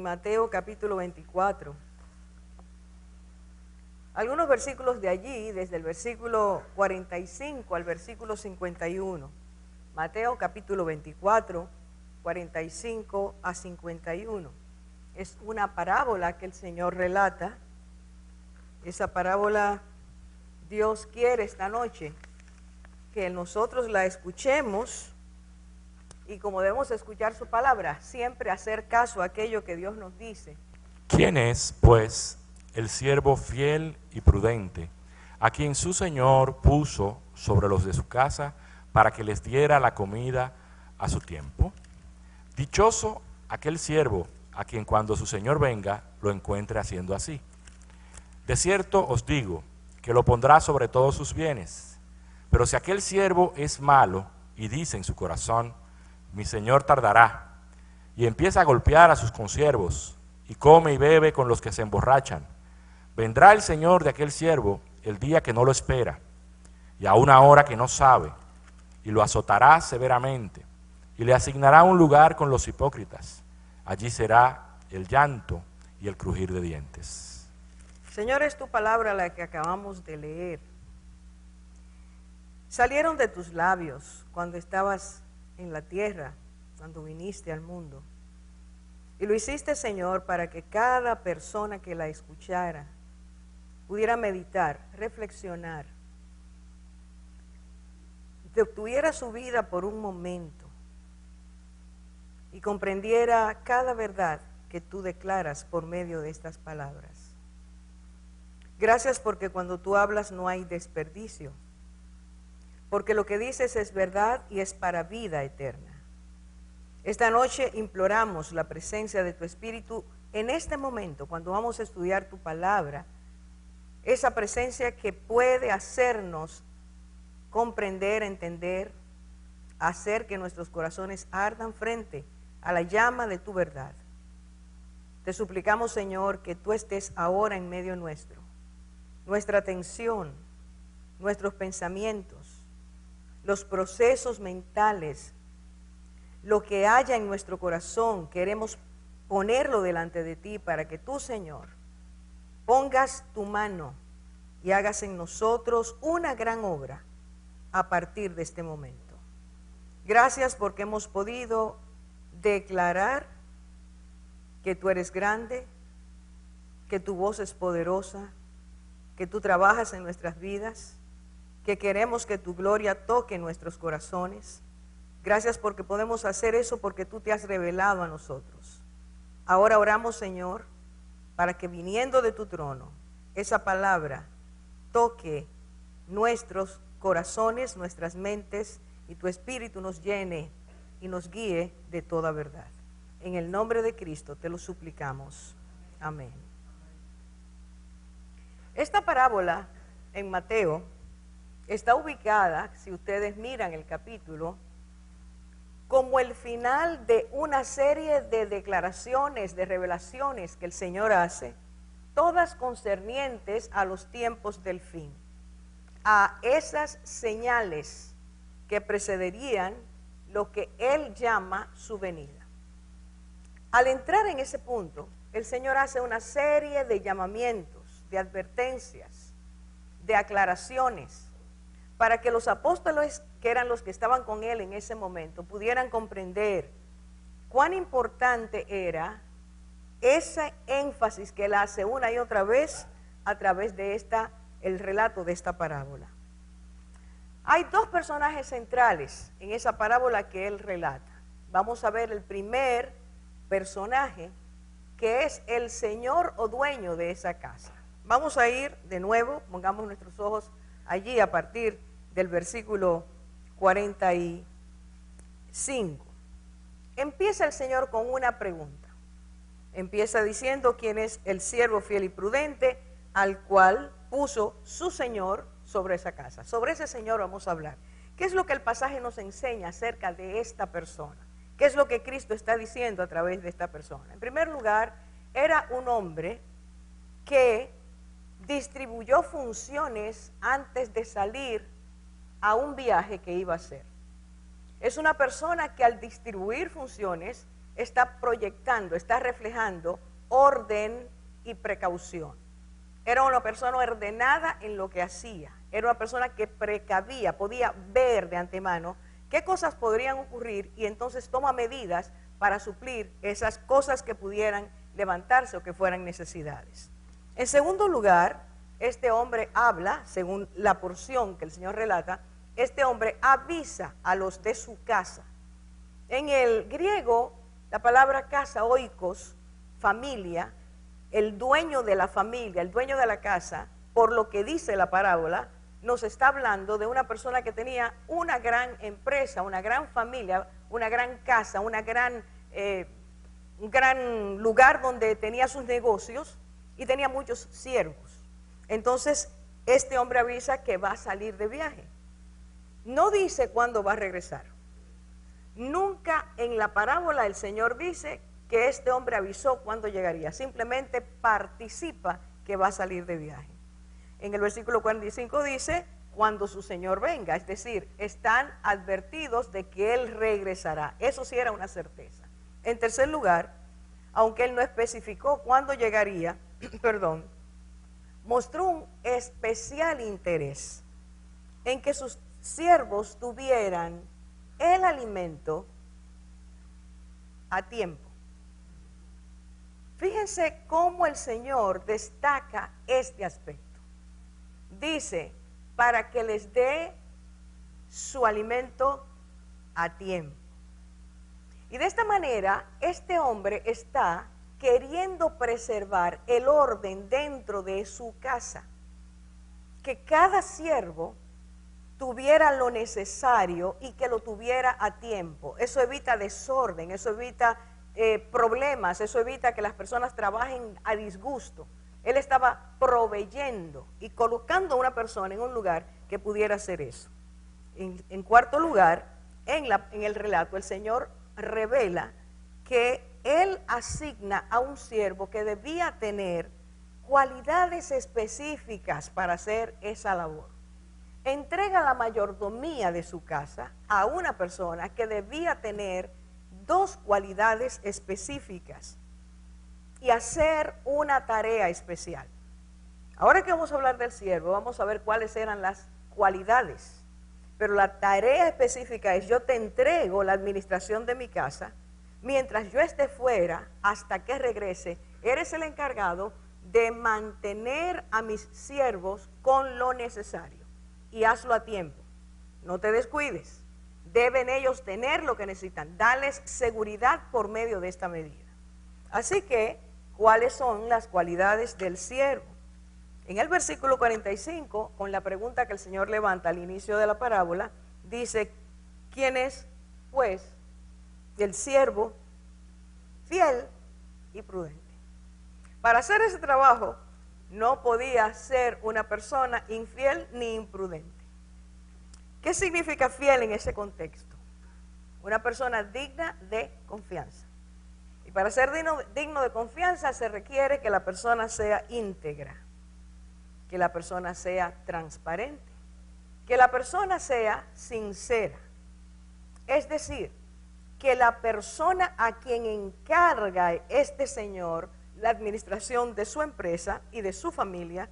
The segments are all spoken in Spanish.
Mateo capítulo 24. Algunos versículos de allí, desde el versículo 45 al versículo 51. Mateo capítulo 24, 45 a 51. Es una parábola que el Señor relata. Esa parábola Dios quiere esta noche que nosotros la escuchemos, y como debemos escuchar su palabra, siempre hacer caso a aquello que Dios nos dice. ¿Quién es, pues, el siervo fiel y prudente, a quien su señor puso sobre los de su casa para que les diera la comida a su tiempo? Dichoso aquel siervo a quien cuando su señor venga lo encuentre haciendo así. De cierto os digo que lo pondrá sobre todos sus bienes. Pero si aquel siervo es malo y dice en su corazón, mi señor tardará, y empieza a golpear a sus consiervos, y come y bebe con los que se emborrachan, vendrá el señor de aquel siervo el día que no lo espera, y a una hora que no sabe, y lo azotará severamente, y le asignará un lugar con los hipócritas. Allí será el llanto y el crujir de dientes. Señor, es tu palabra la que acabamos de leer. Salieron de tus labios cuando estabas en la tierra, cuando viniste al mundo. Y lo hiciste, Señor, para que cada persona que la escuchara pudiera meditar, reflexionar, detuviera su vida por un momento y comprendiera cada verdad que tú declaras por medio de estas palabras. Gracias porque cuando tú hablas no hay desperdicio, porque lo que dices es verdad y es para vida eterna. Esta noche imploramos la presencia de tu Espíritu en este momento, cuando vamos a estudiar tu palabra, esa presencia que puede hacernos comprender, entender, hacer que nuestros corazones ardan frente a la llama de tu verdad. Te suplicamos, Señor, que tú estés ahora en medio nuestro. Nuestra atención, nuestros pensamientos, los procesos mentales, lo que haya en nuestro corazón, queremos ponerlo delante de ti para que tú, Señor, pongas tu mano y hagas en nosotros una gran obra a partir de este momento. Gracias porque hemos podido declarar que tú eres grande, que tu voz es poderosa, que tú trabajas en nuestras vidas, que queremos que tu gloria toque nuestros corazones. Gracias porque podemos hacer eso porque tú te has revelado a nosotros. Ahora oramos, Señor, para que viniendo de tu trono, esa palabra toque nuestros corazones, nuestras mentes, y tu Espíritu nos llene y nos guíe de toda verdad. En el nombre de Cristo te lo suplicamos. Amén. Esta parábola en Mateo está ubicada, si ustedes miran el capítulo, como el final de una serie de declaraciones, de revelaciones que el Señor hace, todas concernientes a los tiempos del fin, a esas señales que precederían lo que Él llama su venida. Al entrar en ese punto, el Señor hace una serie de llamamientos, de advertencias, de aclaraciones, para que los apóstoles, que eran los que estaban con Él en ese momento, pudieran comprender cuán importante era ese énfasis que Él hace una y otra vez a través de el relato de esta parábola. Hay dos personajes centrales en esa parábola que Él relata. Vamos a ver el primer personaje, que es el señor o dueño de esa casa. Vamos a ir de nuevo, pongamos nuestros ojos allí a partir del versículo 45. Empieza el Señor con una pregunta. Empieza diciendo quién es el siervo fiel y prudente al cual puso su Señor sobre esa casa. Sobre ese Señor vamos a hablar. ¿Qué es lo que el pasaje nos enseña acerca de esta persona? ¿Qué es lo que Cristo está diciendo a través de esta persona? En primer lugar, era un hombre que distribuyó funciones antes de salir a un viaje que iba a hacer. Es una persona que al distribuir funciones está proyectando, está reflejando orden y precaución. Era una persona ordenada en lo que hacía, era una persona que precavía, podía ver de antemano qué cosas podrían ocurrir y entonces toma medidas para suplir esas cosas que pudieran levantarse o que fueran necesidades. En segundo lugar, este hombre habla, según la porción que el Señor relata, este hombre avisa a los de su casa. En el griego, la palabra casa, oikos, familia, el dueño de la familia, el dueño de la casa, por lo que dice la parábola, nos está hablando de una persona que tenía una gran empresa, una gran familia, una gran casa, un gran lugar donde tenía sus negocios y tenía muchos siervos. Entonces, este hombre avisa que va a salir de viaje. No dice cuándo va a regresar. Nunca en la parábola el Señor dice que este hombre avisó cuándo llegaría. Simplemente participa que va a salir de viaje. En el versículo 45 dice, cuando su Señor venga. Es decir, están advertidos de que Él regresará. Eso sí era una certeza. En tercer lugar, aunque Él no especificó cuándo llegaría, mostró un especial interés en que sus siervos tuvieran el alimento a tiempo. Fíjense cómo el Señor destaca este aspecto. Dice, para que les dé su alimento a tiempo. Y de esta manera, este hombre está queriendo preservar el orden dentro de su casa. Que cada siervo tuviera lo necesario y que lo tuviera a tiempo. Eso evita desorden, eso evita problemas, eso evita que las personas trabajen a disgusto. Él estaba proveyendo y colocando a una persona en un lugar que pudiera hacer eso. En cuarto lugar, en el relato, el Señor revela que Él asigna a un siervo que debía tener cualidades específicas para hacer esa labor. Entrega la mayordomía de su casa a una persona que debía tener dos cualidades específicas y hacer una tarea especial. Ahora que vamos a hablar del siervo, vamos a ver cuáles eran las cualidades. Pero la tarea específica es: yo te entrego la administración de mi casa, mientras yo esté fuera, hasta que regrese, eres el encargado de mantener a mis siervos con lo necesario. Y hazlo a tiempo, no te descuides. Deben ellos tener lo que necesitan, darles seguridad por medio de esta medida. Así que, ¿cuáles son las cualidades del siervo? En el versículo 45, con la pregunta que el Señor levanta al inicio de la parábola, dice: ¿quién es, pues, el siervo fiel y prudente? Para hacer ese trabajo no podía ser una persona infiel ni imprudente. ¿Qué significa fiel en ese contexto? Una persona digna de confianza. Y para ser digno de confianza se requiere que la persona sea íntegra, que la persona sea transparente, que la persona sea sincera. Es decir, que la persona a quien encarga este señor la administración de su empresa y de su familia,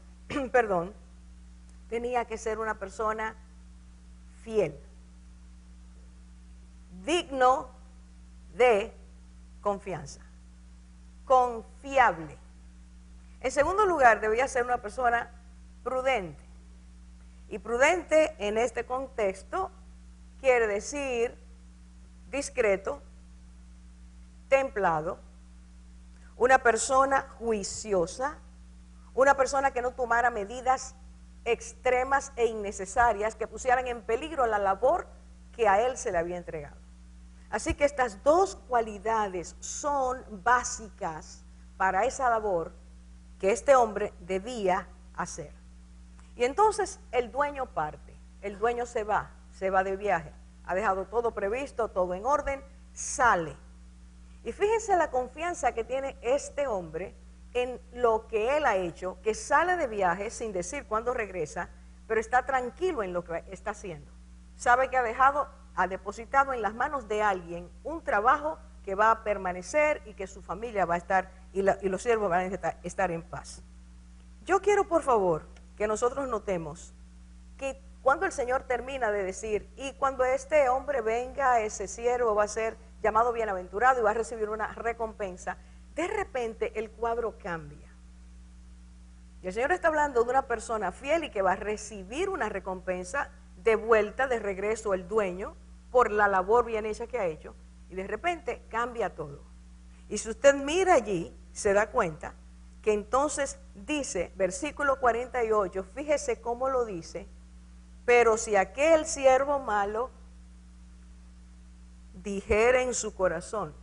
tenía que ser una persona fiel, digno de confianza, confiable. En segundo lugar, debía ser una persona prudente. Y prudente en este contexto quiere decir discreto, templado, una persona juiciosa, una persona que no tomara medidas extremas e innecesarias que pusieran en peligro la labor que a él se le había entregado. Así que estas dos cualidades son básicas para esa labor que este hombre debía hacer. Y entonces el dueño parte, el dueño se va de viaje, ha dejado todo previsto, todo en orden, sale. Y fíjense la confianza que tiene este hombre en lo que él ha hecho, que sale de viaje sin decir cuándo regresa, pero está tranquilo en lo que está haciendo. Sabe que ha depositado en las manos de alguien un trabajo que va a permanecer y que su familia va a estar y los siervos van a estar en paz. Yo quiero, por favor, que nosotros notemos que cuando el Señor termina de decir, y cuando este hombre venga, ese siervo va a ser llamado bienaventurado y va a recibir una recompensa, de repente el cuadro cambia. Y el Señor está hablando de una persona fiel y que va a recibir una recompensa de vuelta, de regreso el dueño, por la labor bien hecha que ha hecho, y de repente cambia todo. Y si usted mira allí, se da cuenta que entonces dice, versículo 48, fíjese cómo lo dice, pero si aquel siervo malo dijera en su corazón,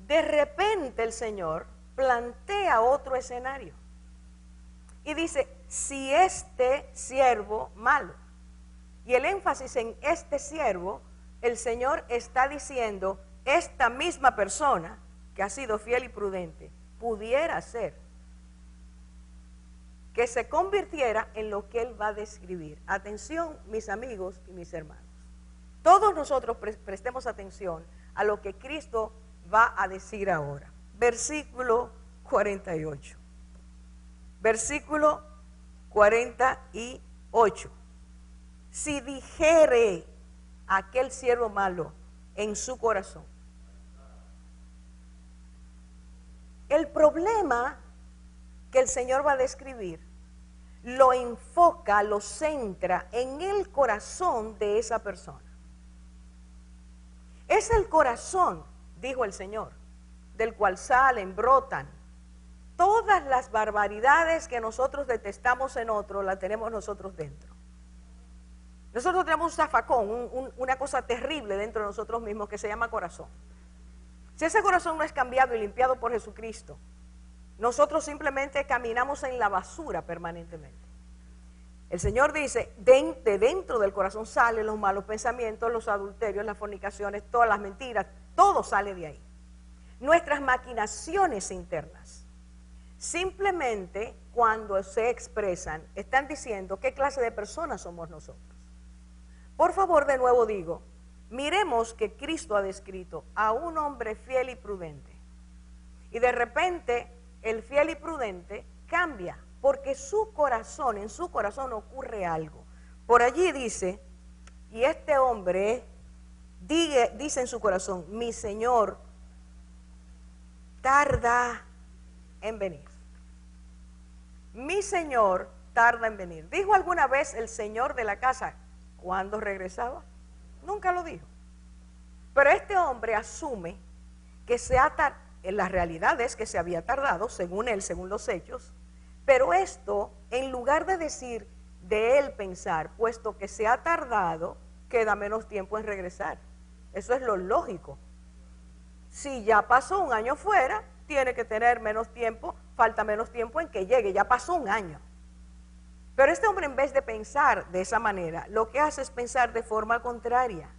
de repente el Señor plantea otro escenario y dice, si este siervo malo, y el énfasis en este siervo, el Señor está diciendo, esta misma persona que ha sido fiel y prudente, pudiera ser que se convirtiera en lo que Él va a describir. Atención, mis amigos y mis hermanos. Todos nosotros prestemos atención a lo que Cristo va a decir ahora. Versículo 48. Versículo 48. Si dijere aquel siervo malo en su corazón. El problema que el Señor va a describir lo enfoca, lo centra en el corazón de esa persona. Es el corazón, dijo el Señor, del cual salen, brotan. Todas las barbaridades que nosotros detestamos en otro, las tenemos nosotros dentro. Nosotros tenemos un zafacón, una cosa terrible dentro de nosotros mismos que se llama corazón. Si ese corazón no es cambiado y limpiado por Jesucristo, nosotros simplemente caminamos en la basura permanentemente. El Señor dice, de dentro del corazón salen los malos pensamientos, los adulterios, las fornicaciones, todas las mentiras, todo sale de ahí. Nuestras maquinaciones internas, simplemente cuando se expresan, están diciendo qué clase de personas somos nosotros. Por favor, de nuevo digo, miremos que Cristo ha descrito a un hombre fiel y prudente. Y de repente, el fiel y prudente cambia, porque en su corazón ocurre algo. Por allí dice, y este hombre dice en su corazón, mi Señor tarda en venir. Mi Señor tarda en venir. ¿Dijo alguna vez el Señor de la casa cuándo regresaba? Nunca lo dijo. Pero este hombre asume que la realidad es que se había tardado, según él, según los hechos, pero esto, en lugar de decir de él pensar, puesto que se ha tardado, queda menos tiempo en regresar. Eso es lo lógico. Si ya pasó un año fuera, tiene que tener menos tiempo, falta menos tiempo en que llegue, ya pasó un año. Pero este hombre, en vez de pensar de esa manera, lo que hace es pensar de forma contraria,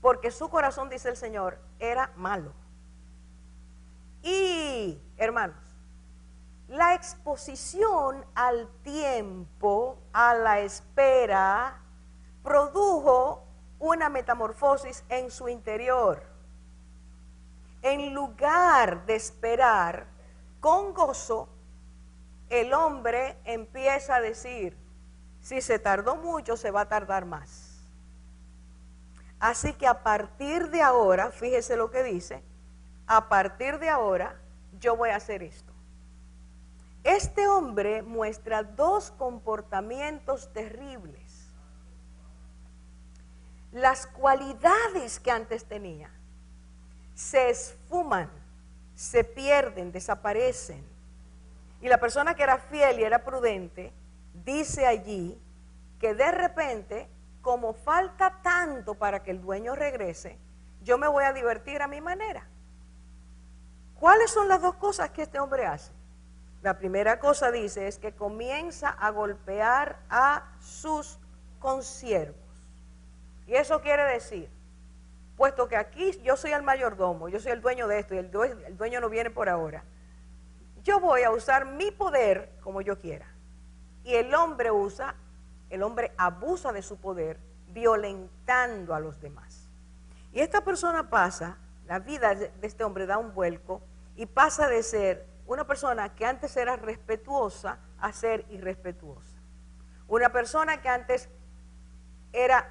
porque su corazón, dice el Señor, era malo. Y, hermanos, la exposición al tiempo, a la espera, produjo una metamorfosis en su interior. En lugar de esperar con gozo, el hombre empieza a decir, si se tardó mucho, se va a tardar más. Así que a partir de ahora, fíjese lo que dice, a partir de ahora yo voy a hacer esto. Este hombre muestra dos comportamientos terribles. Las cualidades que antes tenía se esfuman, se pierden, desaparecen. Y la persona que era fiel y era prudente, dice allí que de repente, como falta tanto para que el dueño regrese, yo me voy a divertir a mi manera. ¿Cuáles son las dos cosas que este hombre hace? La primera cosa, dice, es que comienza a golpear a sus consiervos. Y eso quiere decir, puesto que aquí yo soy el mayordomo, yo soy el dueño de esto y el dueño no viene por ahora, yo voy a usar mi poder como yo quiera. Y el hombre abusa de su poder violentando a los demás. Y esta persona pasa, la vida de este hombre da un vuelco y pasa de ser una persona que antes era respetuosa a ser irrespetuosa. Una persona que antes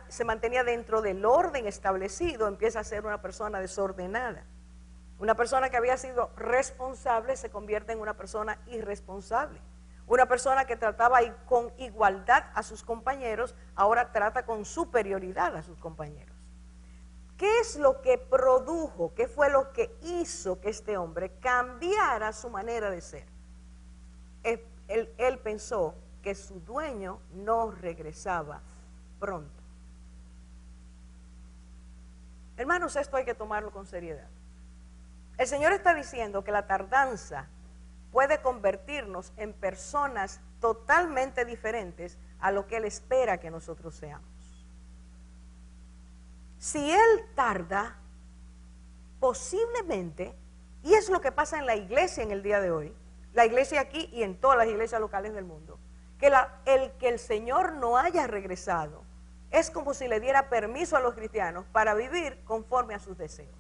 se mantenía dentro del orden establecido, empieza a ser una persona desordenada. Una persona que había sido responsable se convierte en una persona irresponsable. Una persona que trataba con igualdad a sus compañeros, ahora trata con superioridad a sus compañeros. ¿Qué es lo que produjo, qué fue lo que hizo que este hombre cambiara su manera de ser? Él pensó que su dueño no regresaba pronto. Hermanos, esto hay que tomarlo con seriedad. El Señor está diciendo que la tardanza puede convertirnos en personas totalmente diferentes a lo que Él espera que nosotros seamos. Si Él tarda, posiblemente, y es lo que pasa en la iglesia en el día de hoy, la iglesia aquí y en todas las iglesias locales del mundo, que el Señor no haya regresado, es como si le diera permiso a los cristianos para vivir conforme a sus deseos.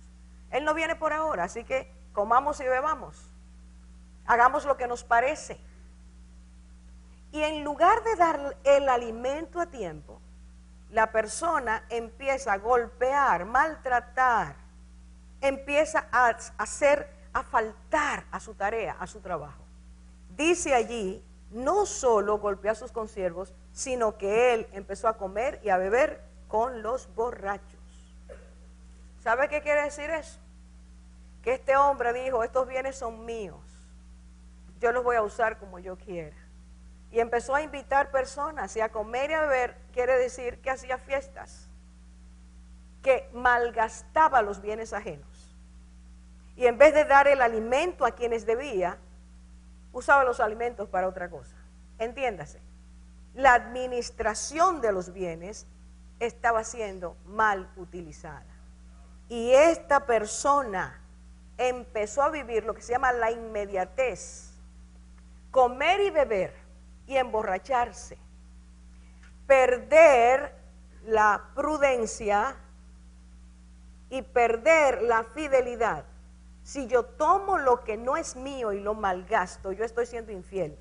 Él no viene por ahora, así que comamos y bebamos, hagamos lo que nos parece. Y en lugar de dar el alimento a tiempo, la persona empieza a golpear, maltratar, empieza a faltar a su tarea, a su trabajo. Dice allí, no solo golpeó a sus consiervos, sino que él empezó a comer y a beber con los borrachos. ¿Sabe qué quiere decir eso? Que este hombre dijo, estos bienes son míos, yo los voy a usar como yo quiera. Y empezó a invitar personas y a comer y a beber, quiere decir que hacía fiestas, que malgastaba los bienes ajenos. Y en vez de dar el alimento a quienes debía, usaba los alimentos para otra cosa. Entiéndase, la administración de los bienes estaba siendo mal utilizada. Y esta persona empezó a vivir lo que se llama la inmediatez, comer y beber y emborracharse, perder la prudencia y perder la fidelidad. Si yo tomo lo que no es mío y lo malgasto, yo estoy siendo infiel.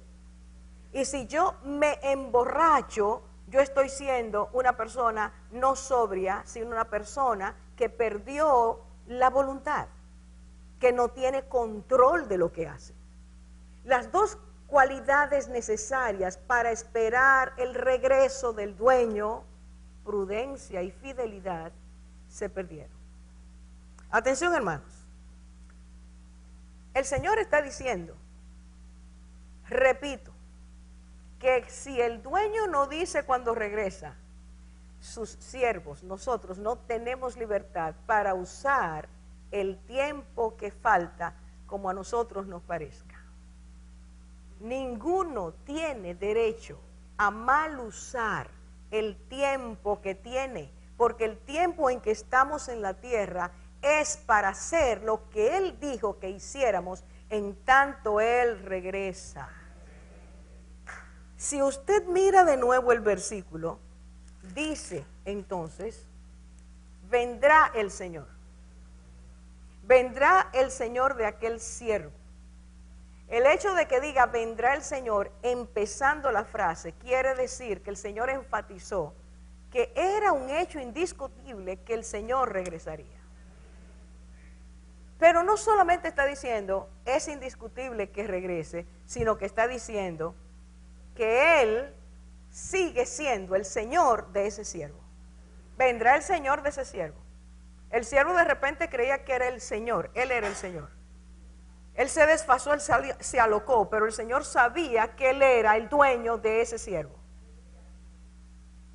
Y si yo me emborracho, yo estoy siendo una persona no sobria, sino una persona que perdió la voluntad, que no tiene control de lo que hace. Las dos cualidades necesarias para esperar el regreso del dueño, prudencia y fidelidad, se perdieron. Atención, hermanos. El Señor está diciendo, repito, que si el dueño no dice cuando regresa, sus siervos, nosotros no tenemos libertad para usar el tiempo que falta como a nosotros nos parezca. Ninguno tiene derecho a mal usar el tiempo que tiene, porque el tiempo en que estamos en la tierra es para hacer lo que Él dijo que hiciéramos en tanto Él regresa. Si usted mira de nuevo el versículo, dice entonces, vendrá el Señor. Vendrá el Señor de aquel siervo. El hecho de que diga vendrá el Señor empezando la frase quiere decir que el Señor enfatizó que era un hecho indiscutible que el Señor regresaría. Pero no solamente está diciendo es indiscutible que regrese, sino que está diciendo que Él sigue siendo el Señor de ese siervo. Vendrá el Señor de ese siervo. El siervo de repente creía que era el Señor, Él era el Señor. Él se desfasó, él se alocó, pero el Señor sabía que Él era el dueño de ese siervo.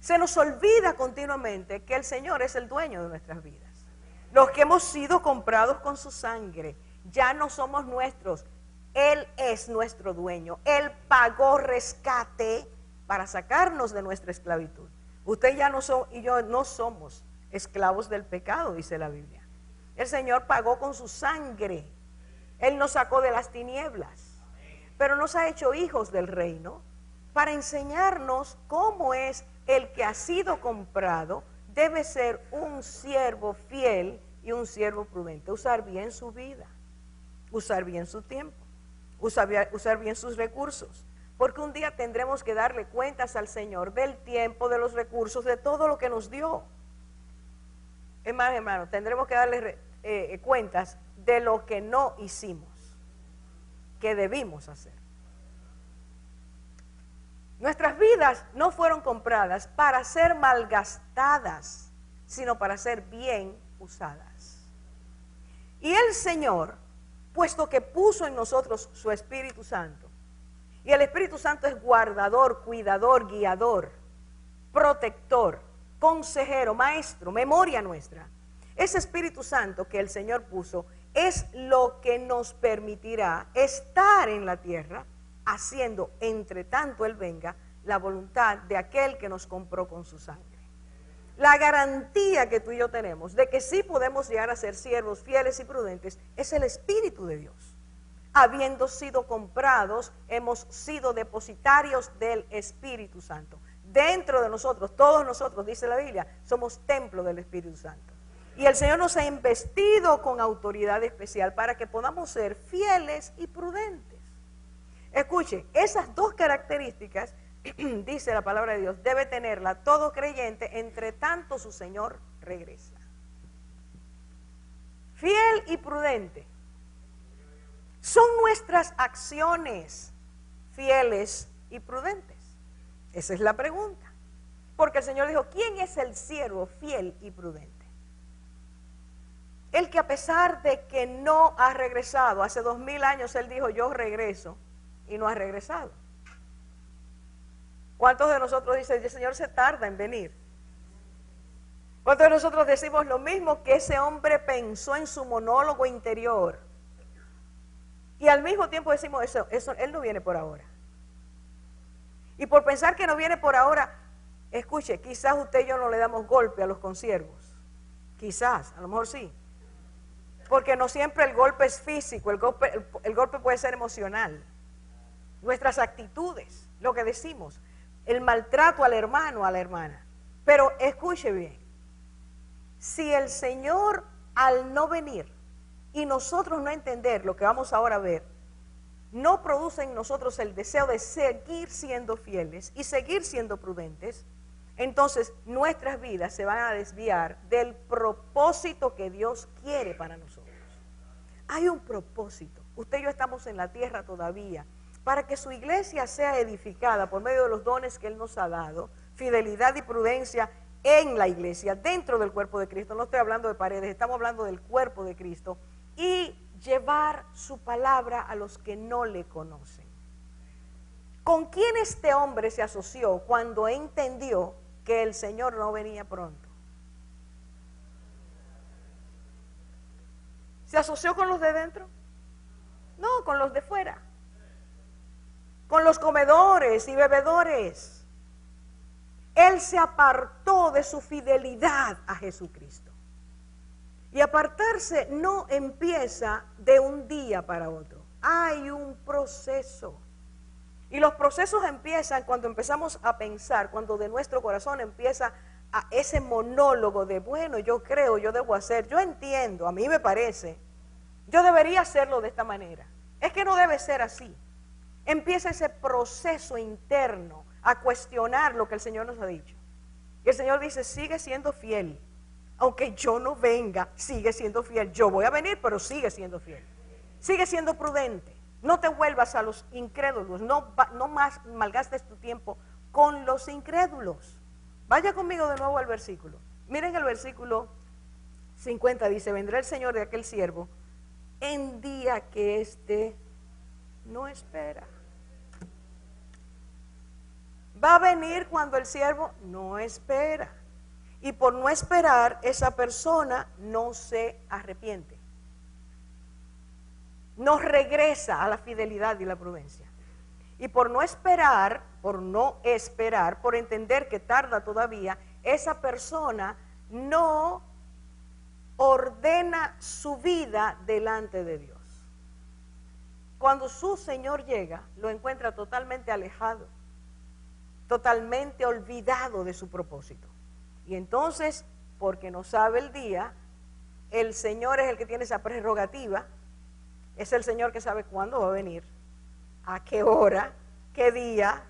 Se nos olvida continuamente que el Señor es el dueño de nuestras vidas. Los que hemos sido comprados con su sangre, ya no somos nuestros. Él es nuestro dueño. Él pagó rescate para sacarnos de nuestra esclavitud. Usted ya no y yo no somos esclavos del pecado, dice la Biblia. El Señor pagó con su sangre. Él nos sacó de las tinieblas, pero nos ha hecho hijos del reino para enseñarnos cómo es el que ha sido comprado debe ser un siervo fiel y un siervo prudente. Usar bien su vida, usar bien su tiempo, usar bien sus recursos. Porque un día tendremos que darle cuentas al Señor del tiempo, de los recursos, de todo lo que nos dio. Es más, hermano, tendremos que darle cuentas de lo que no hicimos, que debimos hacer. Nuestras vidas no fueron compradas para ser malgastadas, sino para ser bien usadas. Y el Señor, puesto que puso en nosotros su Espíritu Santo, y el Espíritu Santo es guardador, cuidador, guiador, protector, consejero, maestro, memoria nuestra. Ese Espíritu Santo que el Señor puso es lo que nos permitirá estar en la tierra, haciendo, entre tanto Él venga, la voluntad de aquel que nos compró con su sangre. La garantía que tú y yo tenemos de que sí podemos llegar a ser siervos fieles y prudentes es el Espíritu de Dios. Habiendo sido comprados, hemos sido depositarios del Espíritu Santo. Dentro de nosotros, todos nosotros, dice la Biblia, somos templo del Espíritu Santo. Y el Señor nos ha investido con autoridad especial para que podamos ser fieles y prudentes. Escuche, esas dos características, dice la palabra de Dios, debe tenerla todo creyente, entre tanto su Señor regresa. Fiel y prudente. Son nuestras acciones fieles y prudentes. Esa es la pregunta. Porque el Señor dijo, ¿quién es el siervo fiel y prudente? El que a pesar de que no ha regresado, hace 2000 años Él dijo, yo regreso, y no ha regresado. ¿Cuántos de nosotros dicen, el Señor se tarda en venir? ¿Cuántos de nosotros decimos lo mismo que ese hombre pensó en su monólogo interior? Y al mismo tiempo decimos, eso Él no viene por ahora. Y por pensar que no viene por ahora, escuche, quizás usted y yo no le damos golpe a los consiervos. Quizás, a lo mejor sí. Porque no siempre el golpe es físico, el golpe puede ser emocional. Nuestras actitudes, lo que decimos, el maltrato al hermano, a la hermana. Pero escuche bien, si el Señor al no venir y nosotros no entender lo que vamos ahora a ver, no produce en nosotros el deseo de seguir siendo fieles y seguir siendo prudentes, entonces nuestras vidas se van a desviar del propósito que Dios quiere para nosotros. Hay un propósito. Usted y yo estamos en la tierra todavía para que su iglesia sea edificada por medio de los dones que Él nos ha dado, fidelidad y prudencia en la iglesia, dentro del cuerpo de Cristo. No estoy hablando de paredes, estamos hablando del cuerpo de Cristo. Y llevar su palabra a los que no le conocen. ¿Con quién este hombre se asoció cuando entendió que el Señor no venía pronto? ¿Se asoció con los de dentro? No, con los de fuera. Con los comedores y bebedores. Él se apartó de su fidelidad a Jesucristo. Y apartarse no empieza de un día para otro. Hay un proceso. Y los procesos empiezan cuando empezamos a pensar, cuando de nuestro corazón empieza a ese monólogo de, bueno, yo creo, yo debo hacer, yo entiendo, a mí me parece, yo debería hacerlo de esta manera. Es que no debe ser así. Empieza ese proceso interno a cuestionar lo que el Señor nos ha dicho. Y el Señor dice, sigue siendo fiel. Aunque yo no venga, sigue siendo fiel. Yo voy a venir, pero sigue siendo fiel. Sigue siendo prudente. No te vuelvas a los incrédulos. No más malgastes tu tiempo con los incrédulos. Vaya conmigo de nuevo al versículo. Miren el versículo 50. Dice, vendrá el Señor de aquel siervo en día que éste no espera. Va a venir cuando el siervo no espera. Y por no esperar, esa persona no se arrepiente. No regresa a la fidelidad y la prudencia. Y por no esperar, por entender que tarda todavía, esa persona no ordena su vida delante de Dios. Cuando su Señor llega, lo encuentra totalmente alejado, totalmente olvidado de su propósito. Y entonces, porque no sabe el día, el Señor es el que tiene esa prerrogativa, es el Señor que sabe cuándo va a venir, a qué hora, qué día.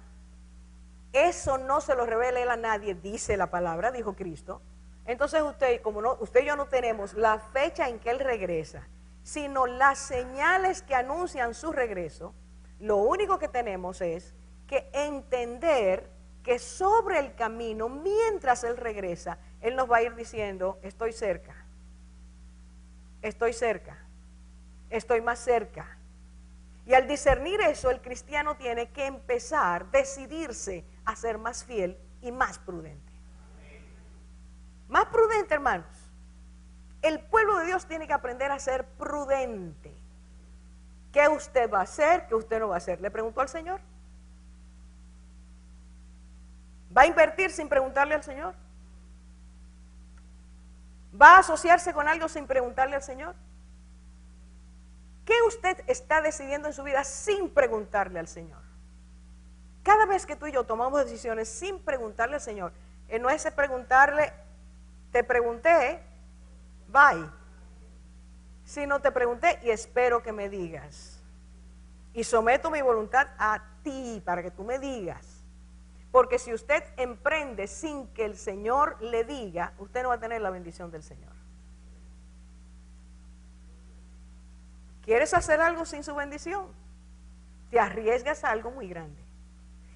Eso no se lo revela Él a nadie, dice la palabra, dijo Cristo. Entonces usted y yo no tenemos la fecha en que Él regresa, sino las señales que anuncian su regreso. Lo único que tenemos es que entender que sobre el camino, mientras Él regresa, Él nos va a ir diciendo, estoy cerca, estoy cerca, estoy más cerca. Y al discernir eso, el cristiano tiene que empezar, decidirse a ser más fiel y más prudente. Más prudente, hermanos. El pueblo de Dios tiene que aprender a ser prudente. ¿Qué usted va a hacer? ¿Qué usted no va a hacer? ¿Le preguntó al Señor? ¿Va a invertir sin preguntarle al Señor? ¿Va a asociarse con algo sin preguntarle al Señor? ¿Qué usted está decidiendo en su vida sin preguntarle al Señor? Cada vez que tú y yo tomamos decisiones sin preguntarle al Señor, no es preguntarle, te pregunté, bye. Sino te pregunté y espero que me digas. Y someto mi voluntad a ti para que tú me digas. Porque si usted emprende sin que el Señor le diga, usted no va a tener la bendición del Señor. ¿Quieres hacer algo sin su bendición? Te arriesgas a algo muy grande.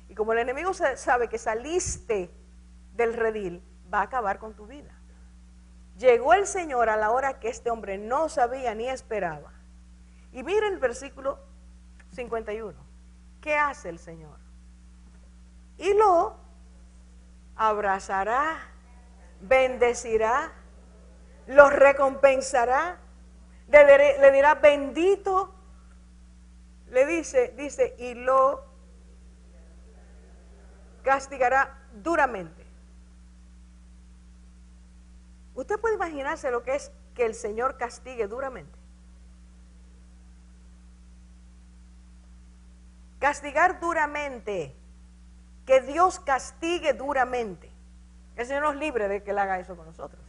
Y como el enemigo sabe que saliste del redil, va a acabar con tu vida. Llegó el Señor a la hora que este hombre no sabía ni esperaba. Y miren el versículo 51. ¿Qué hace el Señor? Y lo abrazará, bendecirá, lo recompensará, le dirá bendito, le dice, y lo castigará duramente. ¿Usted puede imaginarse lo que es que el Señor castigue duramente? Castigar duramente, que Dios castigue duramente. El Señor nos libre de que Él haga eso con nosotros.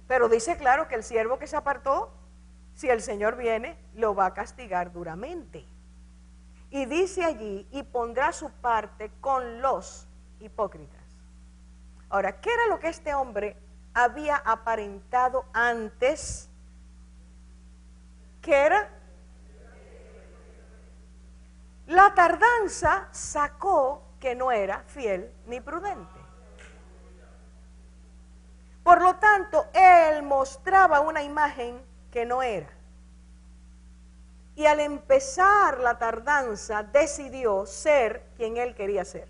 Pero dice claro que el siervo que se apartó, si el Señor viene, lo va a castigar duramente. Y dice allí, y pondrá su parte con los hipócritas. Ahora, ¿qué era lo que este hombre había aparentado antes? ¿Qué era? La tardanza sacó que no era fiel ni prudente. Por lo tanto, él mostraba una imagen que no era. Y al empezar la tardanza, decidió ser quien él quería ser.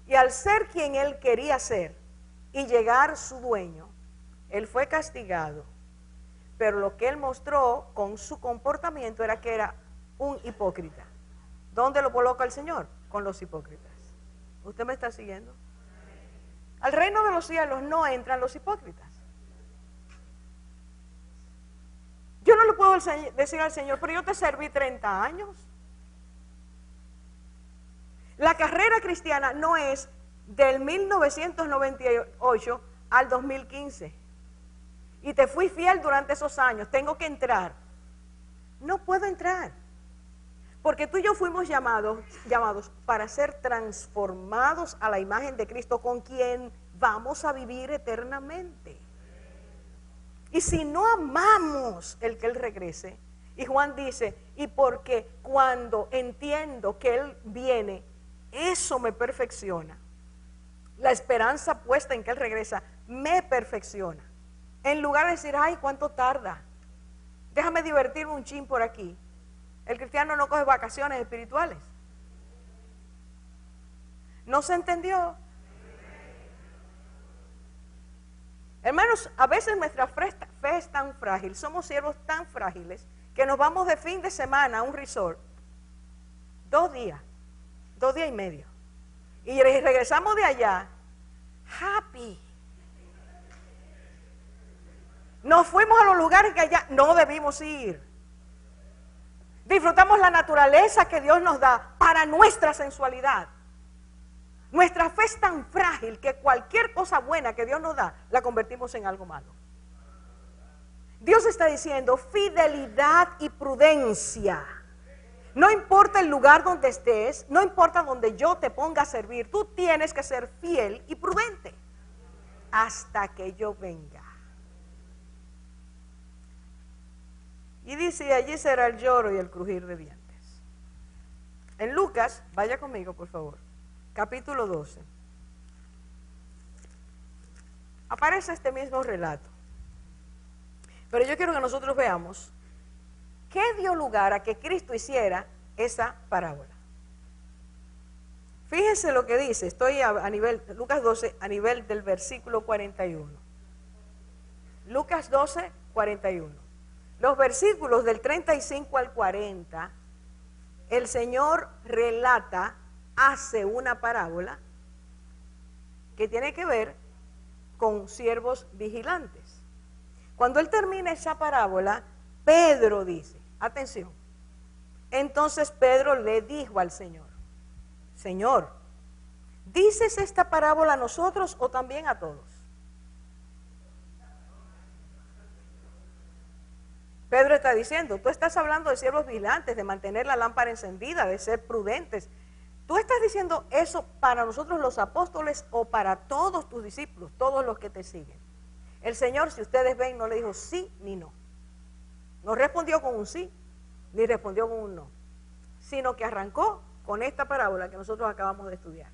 Y al ser quien él quería ser y llegar su dueño, él fue castigado. Pero lo que él mostró con su comportamiento era que era un hipócrita. ¿Dónde lo coloca el Señor? Con los hipócritas. ¿Usted me está siguiendo? Al reino de los cielos no entran los hipócritas. Yo no le puedo decir al Señor, pero yo te serví 30 años. La carrera cristiana no es del 1998 al 2015. Y te fui fiel durante esos años. Tengo que entrar. No puedo entrar. Porque tú y yo fuimos llamados para ser transformados a la imagen de Cristo, con quien vamos a vivir eternamente. Y si no amamos el que Él regrese, y Juan dice, y porque cuando entiendo que Él viene, eso me perfecciona. La esperanza puesta en que Él regresa me perfecciona. En lugar de decir, ay, ¿cuánto tarda? Déjame divertirme un chin por aquí. El cristiano no coge vacaciones espirituales. ¿No se entendió? Hermanos, a veces nuestra fe es tan frágil, somos siervos tan frágiles, que nos vamos de fin de semana a un resort, 2 días y medio, y regresamos de allá, happy. Nos fuimos a los lugares que allá no debimos ir. Disfrutamos la naturaleza que Dios nos da para nuestra sensualidad. Nuestra fe es tan frágil que cualquier cosa buena que Dios nos da, la convertimos en algo malo. Dios está diciendo fidelidad y prudencia. No importa el lugar donde estés, no importa donde yo te ponga a servir, tú tienes que ser fiel y prudente hasta que yo venga. Y dice, allí será el lloro y el crujir de dientes. En Lucas, vaya conmigo por favor, capítulo 12. Aparece este mismo relato. Pero yo quiero que nosotros veamos qué dio lugar a que Cristo hiciera esa parábola. Fíjense lo que dice, estoy a nivel, Lucas 12, a nivel del versículo 41. Lucas 12, 41. Los versículos del 35 al 40, el Señor relata, hace una parábola que tiene que ver con siervos vigilantes. Cuando él termina esa parábola, Pedro dice, atención, entonces Pedro le dijo al Señor, Señor, ¿dices esta parábola a nosotros o también a todos? Pedro está diciendo, tú estás hablando de siervos vigilantes, de mantener la lámpara encendida, de ser prudentes. ¿Tú estás diciendo eso para nosotros los apóstoles o para todos tus discípulos, todos los que te siguen? El Señor, si ustedes ven, no le dijo sí ni no. No respondió con un sí, ni respondió con un no, sino que arrancó con esta parábola que nosotros acabamos de estudiar.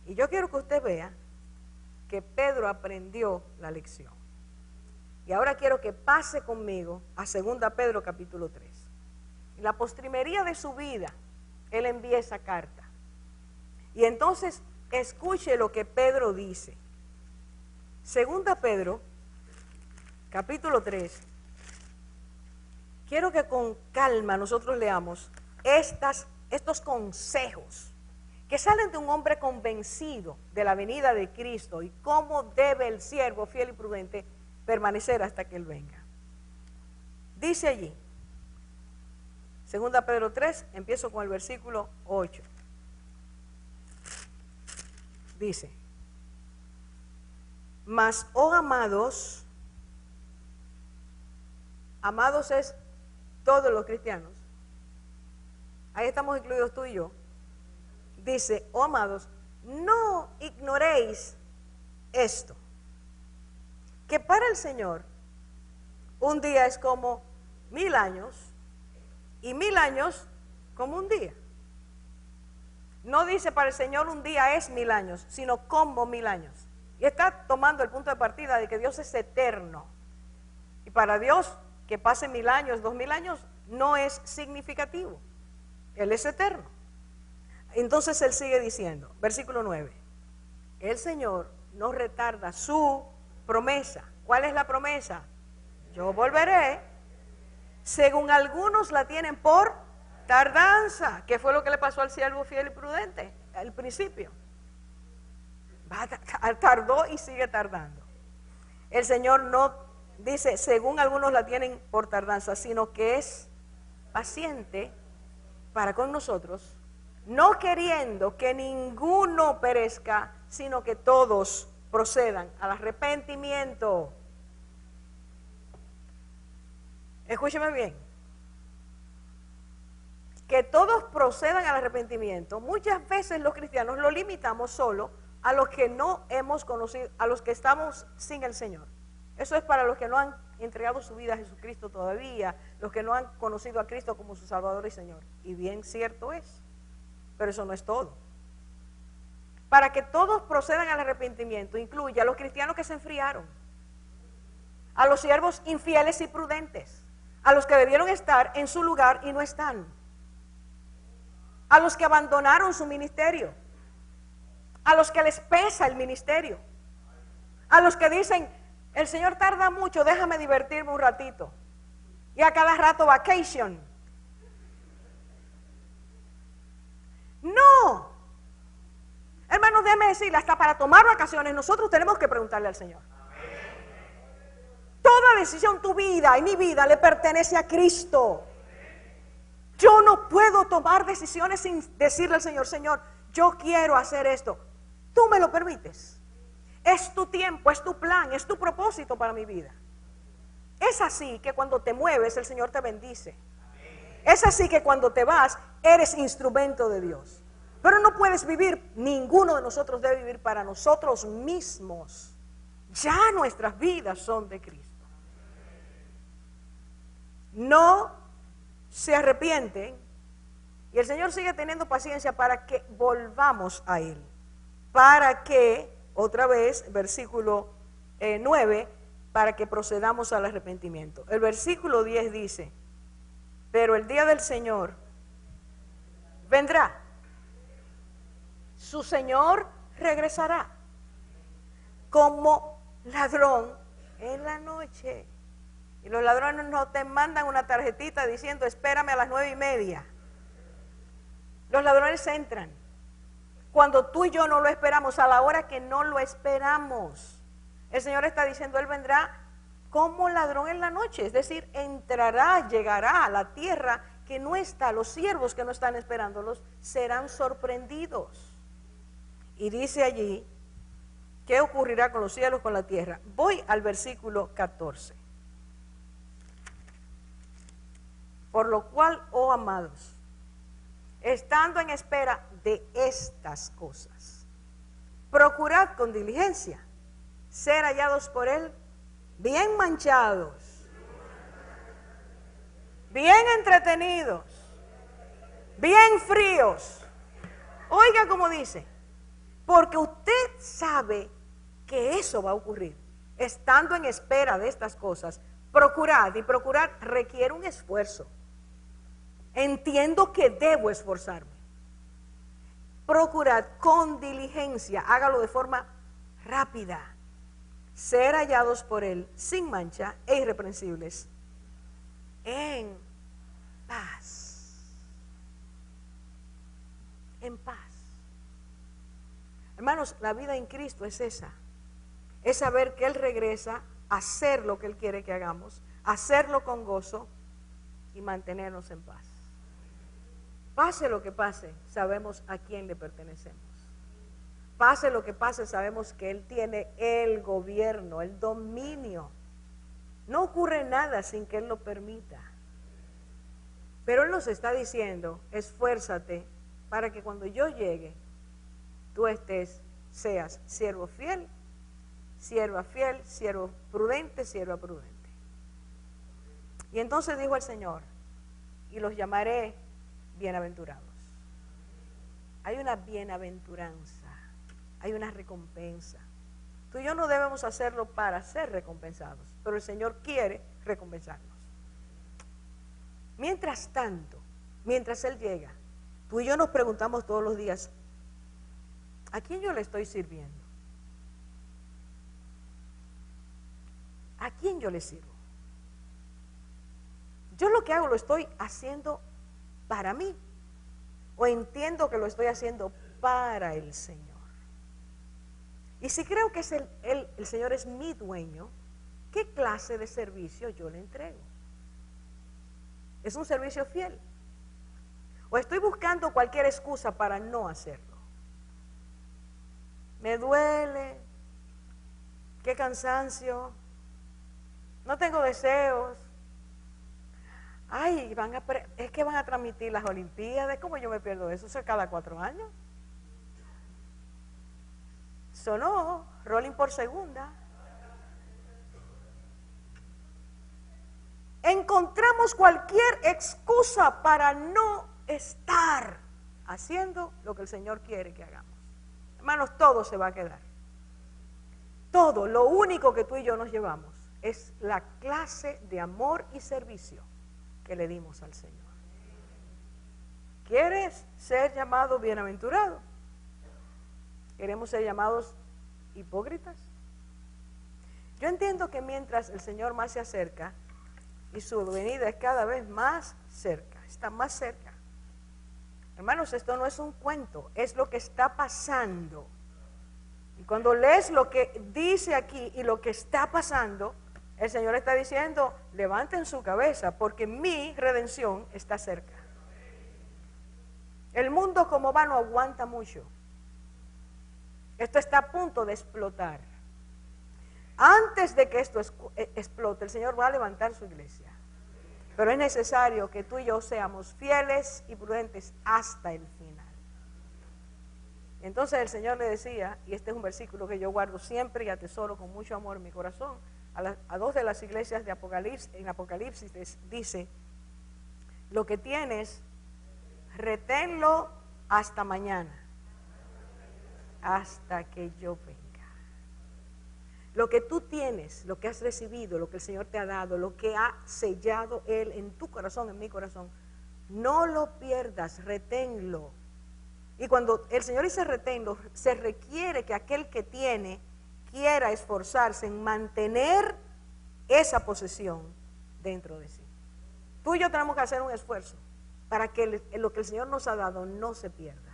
Y yo quiero que usted vea que Pedro aprendió la lección. Y ahora quiero que pase conmigo a 2 Pedro capítulo 3. En la postrimería de su vida, él envía esa carta. Y entonces, escuche lo que Pedro dice. 2 Pedro, capítulo 3. Quiero que con calma nosotros leamos estos consejos que salen de un hombre convencido de la venida de Cristo y cómo debe el siervo fiel y prudente permanecer hasta que Él venga. Dice allí, 2 Pedro 3, empiezo con el versículo 8. Dice, mas, oh amados, amados es todos los cristianos, ahí estamos incluidos tú y yo. Dice, oh amados, no ignoréis esto, que para el Señor un día es como 1000 años y 1000 años como un día. No dice para el Señor un día es 1000 años, sino como 1000 años. Y está tomando el punto de partida de que Dios es eterno. Y para Dios, que pase 1000 años, 2000 años, no es significativo. Él es eterno. Entonces Él sigue diciendo, versículo 9, el Señor no retarda su promesa. ¿Cuál es la promesa? Yo volveré. Según algunos la tienen por tardanza, que fue lo que le pasó al siervo fiel y prudente al principio. Tardó y sigue tardando. El Señor no dice, según algunos la tienen por tardanza, sino que es paciente para con nosotros, no queriendo que ninguno perezca, sino que todos procedan al arrepentimiento. Escúcheme bien. Que todos procedan al arrepentimiento. Muchas veces los cristianos lo limitamos solo a los que no hemos conocido, a los que estamos sin el Señor. Eso es para los que no han entregado su vida a Jesucristo todavía, los que no han conocido a Cristo como su Salvador y Señor. Y bien cierto es, pero eso no es todo. Para que todos procedan al arrepentimiento, incluye a los cristianos que se enfriaron, a los siervos infieles y prudentes, a los que debieron estar en su lugar y no están, a los que abandonaron su ministerio, a los que les pesa el ministerio, a los que dicen, el Señor tarda mucho, déjame divertirme un ratito, y a cada rato vacation. No, hermanos, déjeme decirle, hasta para tomar vacaciones nosotros tenemos que preguntarle al Señor. Toda decisión, tu vida y mi vida, le pertenece a Cristo. Yo no puedo tomar decisiones sin decirle al Señor, Señor, yo quiero hacer esto. Tú me lo permites. Es tu tiempo, es tu plan, es tu propósito para mi vida. Es así que cuando te mueves, el Señor te bendice. Es así que cuando te vas, eres instrumento de Dios. Pero no puedes vivir, ninguno de nosotros debe vivir para nosotros mismos. Ya nuestras vidas son de Cristo. No se arrepienten y el Señor sigue teniendo paciencia para que volvamos a Él. Para que, otra vez, versículo 9, para que procedamos al arrepentimiento. El versículo 10 dice, pero el día del Señor vendrá. Su Señor regresará como ladrón en la noche. Y los ladrones no te mandan una tarjetita diciendo espérame a las 9:30. Los ladrones entran cuando tú y yo no lo esperamos, a la hora que no lo esperamos. El Señor está diciendo, Él vendrá como ladrón en la noche, es decir, entrará, llegará a la tierra que no está, los siervos que no están esperándolos serán sorprendidos. Y dice allí, ¿qué ocurrirá con los cielos, con la tierra? Voy al versículo 14. Por lo cual, oh amados, estando en espera de estas cosas, procurad con diligencia ser hallados por Él, bien manchados, bien entretenidos, bien fríos. Oiga como dice, porque usted sabe que eso va a ocurrir. Estando en espera de estas cosas, procurad, y procurar requiere un esfuerzo. Entiendo que debo esforzarme. Procurad con diligencia, hágalo de forma rápida, ser hallados por Él sin mancha e irreprensibles, en paz. En paz. Hermanos, la vida en Cristo es esa. Es saber que Él regresa a hacer lo que Él quiere que hagamos, hacerlo con gozo y mantenernos en paz. Pase lo que pase, sabemos a quién le pertenecemos. Pase lo que pase, sabemos que Él tiene el gobierno, el dominio. No ocurre nada sin que Él lo permita. Pero Él nos está diciendo, esfuérzate para que cuando yo llegue, tú seas siervo fiel, siervo prudente, sierva prudente. Y entonces dijo el Señor, y los llamaré bienaventurados. Hay una bienaventuranza, hay una recompensa. Tú y yo no debemos hacerlo para ser recompensados, pero el Señor quiere recompensarnos. Mientras tanto, mientras Él llega, tú y yo nos preguntamos todos los días, ¿a quién yo le estoy sirviendo? ¿A quién yo le sirvo? Yo lo que hago lo estoy haciendo para mí, o entiendo que lo estoy haciendo para el Señor. Y si creo que es el Señor es mi dueño, ¿qué clase de servicio yo le entrego? ¿Es un servicio fiel? ¿O estoy buscando cualquier excusa para no hacerlo? Me duele, qué cansancio, no tengo deseos. Ay, es que van a transmitir las Olimpiadas, ¿cómo yo me pierdo eso? ¿Eso es cada 4 años? Sonó, rolling por segunda. Encontramos cualquier excusa para no estar haciendo lo que el Señor quiere que hagamos. Hermanos, todo se va a quedar. Todo, lo único que tú y yo nos llevamos es la clase de amor y servicio que le dimos al Señor. ¿Quieres ser llamado bienaventurado? ¿Queremos ser llamados hipócritas? Yo entiendo que mientras el Señor más se acerca y su venida es cada vez más cerca, está más cerca. Hermanos, esto no es un cuento, es lo que está pasando. Y cuando lees lo que dice aquí y lo que está pasando, el Señor está diciendo, levanten su cabeza porque mi redención está cerca. El mundo como va no aguanta mucho. Esto está a punto de explotar. Antes de que esto explote, el Señor va a levantar su iglesia. Pero es necesario que tú y yo seamos fieles y prudentes hasta el final. Entonces el Señor le decía, y este es un versículo que yo guardo siempre y atesoro con mucho amor en mi corazón, a dos de las iglesias de Apocalipsis, en Apocalipsis dice, lo que tienes, reténlo hasta mañana, hasta que yo venga. Lo que tú tienes, lo que has recibido, lo que el Señor te ha dado, lo que ha sellado Él en tu corazón, en mi corazón, no lo pierdas, reténlo. Y cuando el Señor dice reténlo, se requiere que aquel que tiene quiera esforzarse en mantener esa posesión dentro de sí. Tú y yo tenemos que hacer un esfuerzo para que lo que el Señor nos ha dado no se pierda.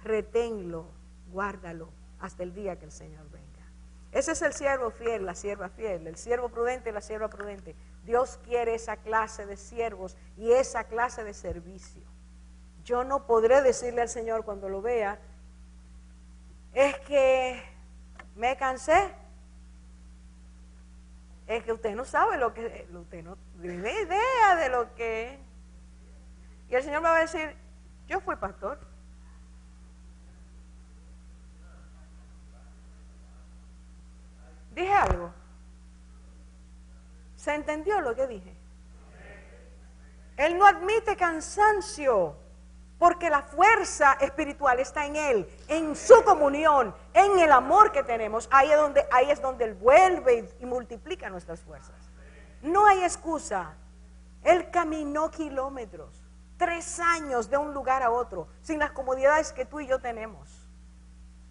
Reténlo, guárdalo hasta el día que el Señor venga. Ese es el siervo fiel, la sierva fiel, el siervo prudente y la sierva prudente. Dios quiere esa clase de siervos y esa clase de servicio. Yo no podré decirle al Señor cuando lo vea, es que me cansé. Es que usted no sabe lo que, usted no tiene idea de lo que. Y el Señor me va a decir, yo fui pastor. Dije algo. ¿Se entendió lo que dije? Él no admite cansancio. Porque la fuerza espiritual está en Él, en su comunión, en el amor que tenemos. Ahí es donde Él vuelve y multiplica nuestras fuerzas. No hay excusa. Él caminó kilómetros, 3 años de un lugar a otro, sin las comodidades que tú y yo tenemos.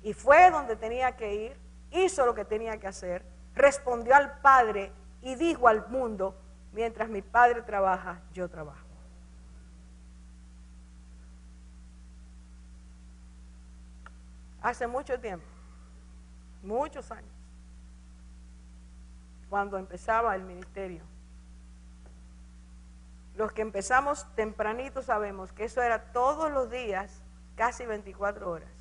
Y fue donde tenía que ir, hizo lo que tenía que hacer, respondió al Padre y dijo al mundo, mientras mi Padre trabaja, yo trabajo. Hace mucho tiempo, muchos años, cuando empezaba el ministerio, los que empezamos tempranito sabemos que eso era todos los días, casi 24 horas.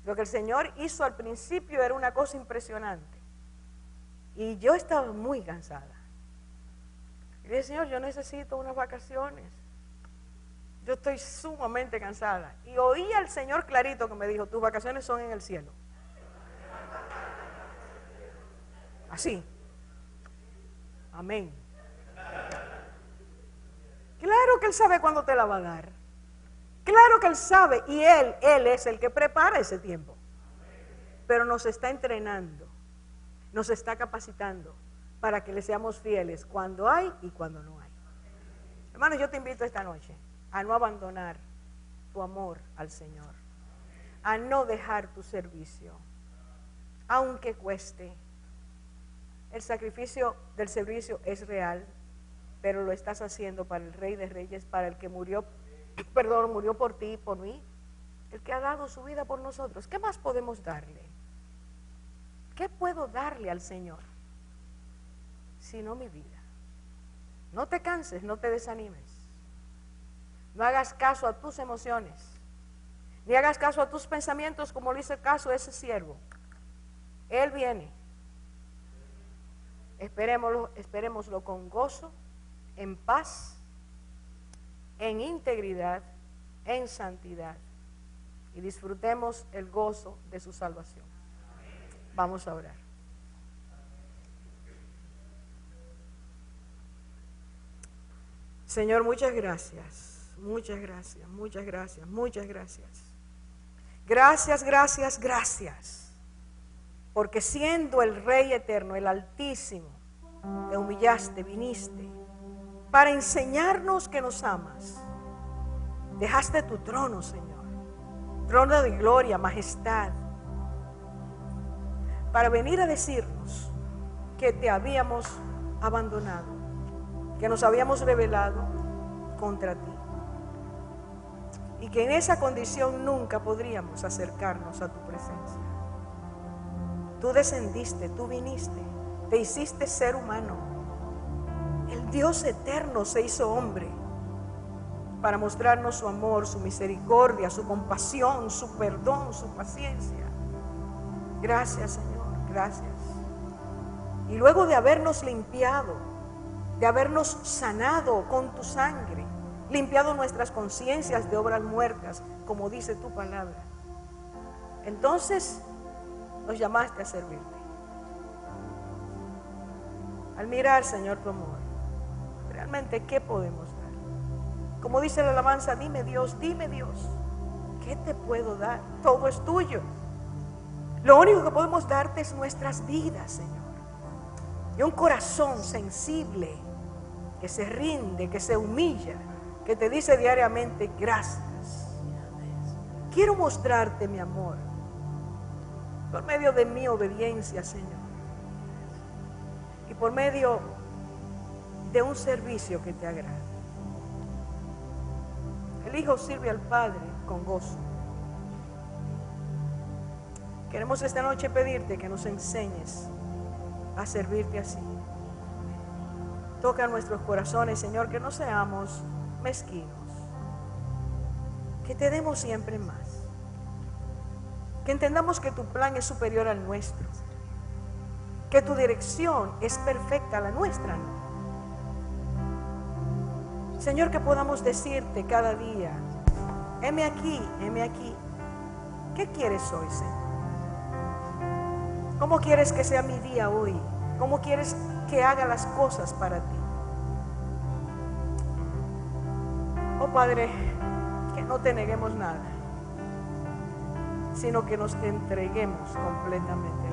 Lo que el Señor hizo al principio era una cosa impresionante. Y yo estaba muy cansada. Y le dije, Señor, yo necesito unas vacaciones. Yo estoy sumamente cansada. Y oí al Señor clarito que me dijo, tus vacaciones son en el cielo. Así. Amén. Claro que Él sabe cuándo te la va a dar. Claro que Él sabe. Y Él es el que prepara ese tiempo. Pero nos está entrenando. Nos está capacitando para que le seamos fieles cuando hay y cuando no hay. Hermanos, yo te invito esta noche a no abandonar tu amor al Señor, a no dejar tu servicio, aunque cueste. El sacrificio del servicio es real, pero lo estás haciendo para el Rey de Reyes, para el que murió por ti y por mí, el que ha dado su vida por nosotros. ¿Qué más podemos darle? ¿Qué puedo darle al Señor? Sino mi vida. No te canses, no te desanimes. No hagas caso a tus emociones, ni hagas caso a tus pensamientos como le hizo caso a ese siervo. Él viene. Esperémoslo con gozo, en paz, en integridad, en santidad. Y disfrutemos el gozo de su salvación. Vamos a orar. Señor, muchas gracias. Muchas gracias, muchas gracias, muchas gracias. Gracias, gracias, gracias. Porque siendo el Rey eterno, el Altísimo, te humillaste, viniste para enseñarnos que nos amas. Dejaste tu trono, Señor, trono de gloria, majestad, para venir a decirnos que te habíamos abandonado, que nos habíamos rebelado contra ti. Y que en esa condición nunca podríamos acercarnos a tu presencia. Tú descendiste, tú viniste, te hiciste ser humano. El Dios eterno se hizo hombre para mostrarnos su amor, su misericordia, su compasión, su perdón, su paciencia. Gracias, Señor, gracias. Y luego de habernos limpiado, de habernos sanado con tu sangre, limpiado nuestras conciencias de obras muertas, como dice tu palabra, entonces nos llamaste a servirte. Al mirar, Señor, tu amor, realmente, ¿qué podemos dar? Como dice la alabanza, dime Dios, ¿qué te puedo dar? Todo es tuyo. Lo único que podemos darte es nuestras vidas, Señor. Y un corazón sensible, que se rinde, que se humilla, que te dice diariamente, gracias. Quiero mostrarte mi amor por medio de mi obediencia, Señor. Y por medio de un servicio que te agrada. El Hijo sirve al Padre con gozo. Queremos esta noche pedirte que nos enseñes a servirte así. Toca nuestros corazones, Señor, que no seamos mezquinos, que te demos siempre más, que entendamos que tu plan es superior al nuestro, que tu dirección es perfecta a la nuestra, ¿no? Señor, que podamos decirte cada día, heme aquí, heme aquí. ¿Qué quieres hoy, Señor? ¿Cómo quieres que sea mi día hoy? ¿Cómo quieres que haga las cosas para ti? Oh Padre, que no te neguemos nada, sino que nos entreguemos completamente.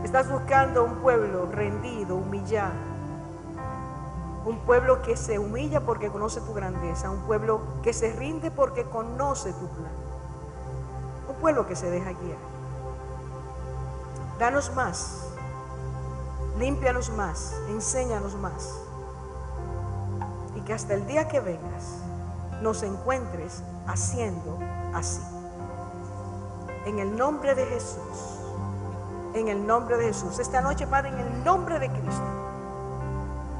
Estás buscando un pueblo rendido, humillado. Un pueblo que se humilla porque conoce tu grandeza. Un pueblo que se rinde porque conoce tu plan. Un pueblo que se deja guiar. Danos más. Límpianos más. Enséñanos más. Y que hasta el día que vengas nos encuentres haciendo así. En el nombre de Jesús. En el nombre de Jesús. Esta noche, Padre, en el nombre de Cristo.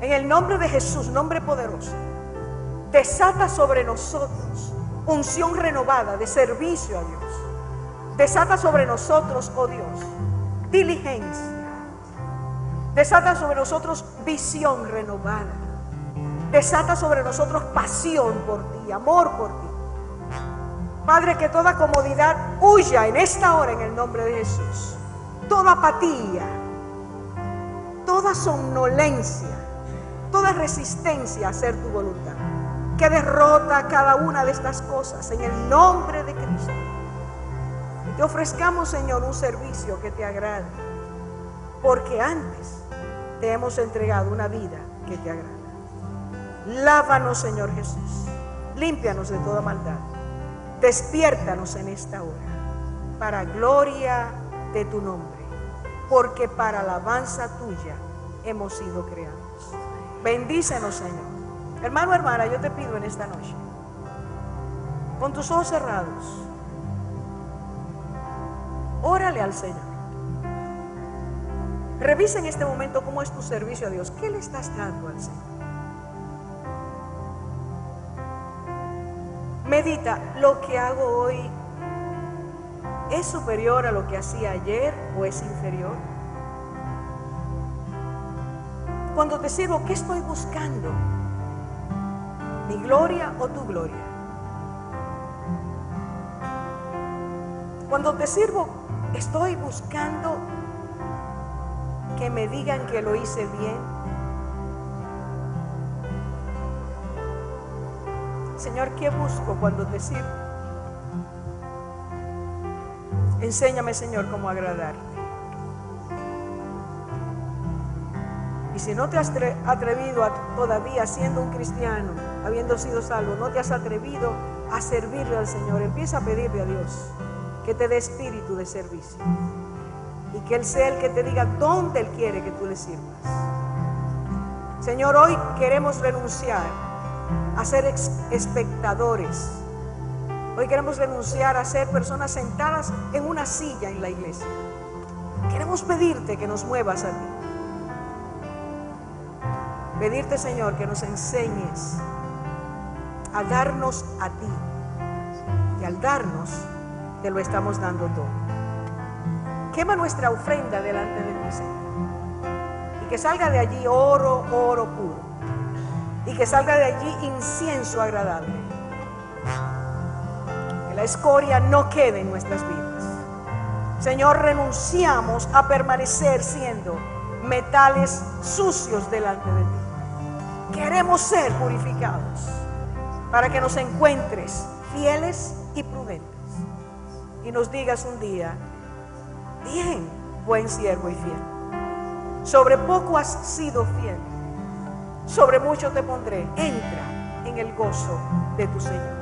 En el nombre de Jesús, nombre poderoso, desata sobre nosotros unción renovada de servicio a Dios. Desata sobre nosotros, oh Dios, diligencia. Desata sobre nosotros visión renovada. Desata sobre nosotros pasión por ti, amor por ti. Padre, que toda comodidad huya en esta hora en el nombre de Jesús. Toda apatía, toda somnolencia, toda resistencia a hacer tu voluntad, que derrota cada una de estas cosas en el nombre de Cristo. Y te ofrezcamos, Señor, un servicio que te agrade, porque antes te hemos entregado una vida que te agrada. Lávanos, Señor Jesús, límpianos de toda maldad, despiértanos en esta hora, para gloria de tu nombre, porque para alabanza tuya hemos sido creados. Bendícenos, Señor. Hermano, hermana, yo te pido en esta noche, con tus ojos cerrados, órale al Señor. Revisa en este momento cómo es tu servicio a Dios. ¿Qué le estás dando al Señor? Medita, ¿lo que hago hoy es superior a lo que hacía ayer o es inferior? Cuando te sirvo, ¿qué estoy buscando? ¿Mi gloria o tu gloria? Cuando te sirvo, ¿estoy buscando que me digan que lo hice bien? Señor, ¿qué busco cuando te sirvo? Enséñame, Señor, cómo agradarte. Y si no te has atrevido todavía siendo un cristiano, habiendo sido salvo, no te has atrevido a servirle al Señor, empieza a pedirle a Dios que te dé espíritu de servicio y que Él sea el que te diga dónde Él quiere que tú le sirvas. Señor, hoy queremos renunciar a ser espectadores. Hoy queremos renunciar a ser personas sentadas en una silla en la iglesia. Queremos pedirte que nos muevas a ti. Pedirte, Señor, que nos enseñes a darnos a ti. Y al darnos, te lo estamos dando todo. Quema nuestra ofrenda delante de ti, Señor. Y que salga de allí oro, oro puro. Y que salga de allí incienso agradable. Que la escoria no quede en nuestras vidas. Señor, renunciamos a permanecer siendo metales sucios delante de ti. Queremos ser purificados para que nos encuentres fieles y prudentes y nos digas un día: bien, buen siervo y fiel, sobre poco has sido fiel, sobre mucho te pondré, entra en el gozo de tu Señor.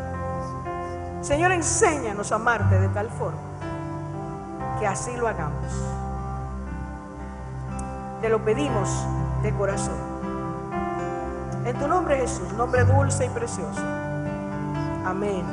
Señor, enséñanos a amarte de tal forma que así lo hagamos. Te lo pedimos de corazón. En tu nombre, Jesús, nombre dulce y precioso. Amén.